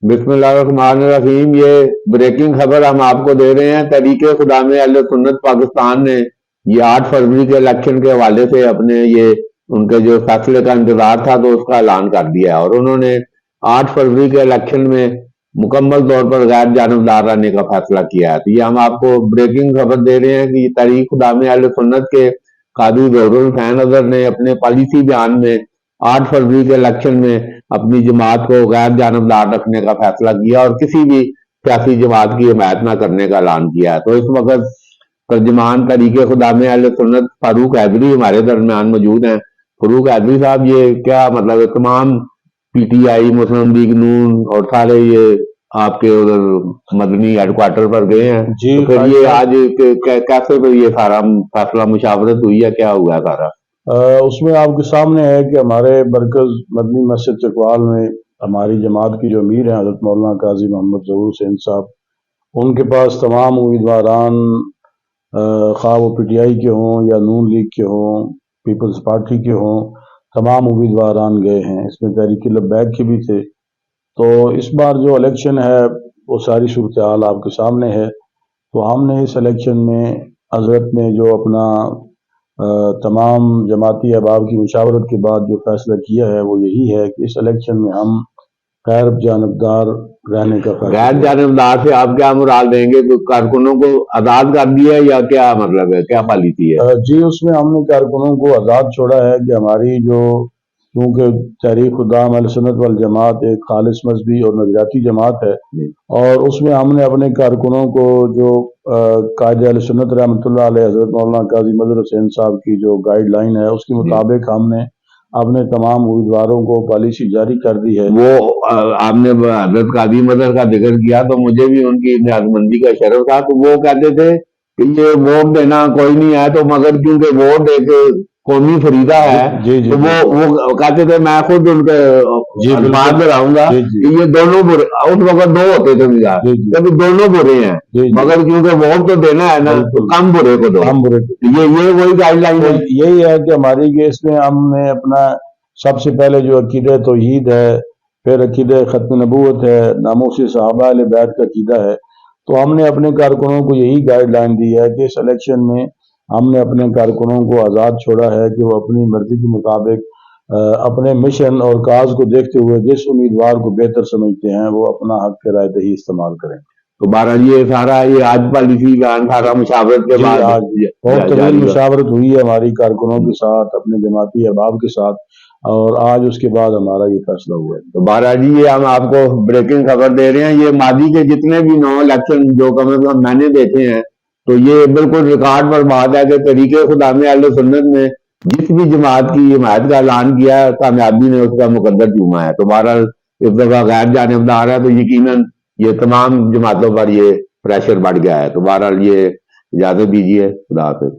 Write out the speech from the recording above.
بسم اللہ الرحمن الرحیم۔ یہ بریکنگ خبر ہم آپ کو دے رہے ہیں۔ تحریک خدام اہل سنت پاکستان نے یہ 8 فروری کے الیکشن کے حوالے سے اپنے ان کے جو فیصلے کا انتظار تھا تو اس کا اعلان کر دیا ہے، اور انہوں نے 8 فروری کے الیکشن میں مکمل طور پر غیر جانبدار رہنے کا فیصلہ کیا ہے۔ تو یہ ہم آپ کو بریکنگ خبر دے رہے ہیں کہ تحریک خدام اہل سنت کے قاضی ظہور الحسین اظہر نے اپنے پالیسی بیان میں 8 فروری کے الیکشن میں اپنی جماعت کو غیر جانبدار رکھنے کا فیصلہ کیا اور کسی بھی سیاسی جماعت کی حمایت نہ کرنے کا اعلان کیا ہے۔ تو اس وقت ترجمان تحریک خدام اہل سنت فاروق حیدری ہمارے درمیان موجود ہیں۔ فاروق حیدری صاحب، یہ کیا مطلب ہے؟ تمام P T I, Muslim league نون اور سارے یہ آپ کے ادھر مدنی ہیڈ کوارٹر پر گئے ہیں، جی تو پھر یہ آج کیسے پھر یہ سارا فیصلہ مشاورت ہوئی ہے، کیا ہوا ہے سارا؟ اس میں آپ کے سامنے ہے کہ ہمارے مرکز مدنی مسجد چکوال میں ہماری جماعت کی جو امیر ہیں حضرت مولانا قاضی محمد ظہور حسین صاحب، ان کے پاس تمام امیدواران خواہ وہ پی ٹی آئی کے ہوں یا نون لیگ کے ہوں، پیپلز پارٹی کے ہوں، تمام امیدواران گئے ہیں۔ اس میں تحریک لبیک کے بھی تھے۔ تو اس بار جو الیکشن ہے وہ ساری صورتحال آپ کے سامنے ہے۔ تو ہم نے اس الیکشن میں حضرت نے جو اپنا تمام جماعتی احباب کی مشاورت کے بعد جو فیصلہ کیا ہے وہ یہی ہے کہ اس الیکشن میں ہم غیر جانبدار رہنے کا فیصلہ غیر جانبدار سے آپ کیا مراد دیں گے؟ کہ کارکنوں کو آزاد کر دیا ہے یا کیا مطلب ہے، کیا پالیسی ہے؟ جی، اس میں ہم نے کارکنوں کو آزاد چھوڑا ہے کہ ہماری جو کیونکہ تحریک خدام اہل سنت والجماعت ایک خالص مذہبی اور نظریاتی جماعت ہے، اور اس میں ہم نے اپنے کارکنوں کو جو قائد اہل سنت رحمۃ اللہ علیہ حضرت مولانا قاضی مظہر حسین صاحب کی جو گائیڈ لائن ہے اس کے مطابق ہم نے اپنے تمام امیدواروں کو پالیسی جاری کر دی ہے۔ وہ آپ نے حضرت قاضی مظہر کا ذکر کیا تو مجھے بھی ان کی نیازمندی کا شرف تھا۔ تو وہ کہتے تھے کہ یہ ووٹ دینا کوئی نہیں ہے، تو مگر کیونکہ ووٹ ایک قومی فریضہ ہے، تو وہ کہتے تھے میں خود ان کے الفاظ میں رہوں گا کہ یہ دونوں برے، اس وقت 2 ہوتے تھے مزاج، کہ دونوں برے ہیں، مگر کیونکہ ووٹ تو دینا ہے نا تو کم برے کو دو۔ یہ وہی گائیڈ لائن ہے۔ یہی ہے کہ ہماری کیس میں ہم نے اپنا سب سے پہلے جو عقیدہ توحید ہے، پھر عقیدہ ختم نبوت ہے، ناموس صحابہ اہل بیت کا عقیدہ ہے۔ تو ہم نے اپنے کارکنوں کو یہی گائیڈ لائن دی ہے کہ اس الیکشن میں ہم نے اپنے کارکنوں کو آزاد چھوڑا ہے کہ وہ اپنی مرضی کے مطابق اپنے مشن اور کاز کو دیکھتے ہوئے جس امیدوار کو بہتر سمجھتے ہیں وہ اپنا حق رائے دہی استعمال کریں۔ تو بہرحال یہ سارا یہ آج پالیسی بیان سارا مشاورت کے بعد بہت طویل مشاورت ہوئی ہے ہماری کارکنوں کے ساتھ، اپنے جماعتی احباب کے ساتھ، اور آج اس کے بعد ہمارا یہ فیصلہ ہوا ہے۔ تو بہرحال جی یہ ہم آپ کو بریکنگ خبر دے رہے ہیں۔ یہ ماضی کے جتنے بھی 9 الیکشن جو کم از کم میں نے دیکھے ہیں، تو یہ بالکل ریکارڈ پر بات ہے کہ طریق خدام اہل سنت نے جس بھی جماعت کی حمایت کا اعلان کیا ہے، کامیابی نے اس کا مقدر چوما ہے۔ تو بہرحال اس دفعہ غیر جانبدار ہے، تو یقیناً یہ تمام جماعتوں پر یہ پریشر بڑھ گیا ہے۔ تو بہرحال یہ اجازت دیجیے، خدا حافظ۔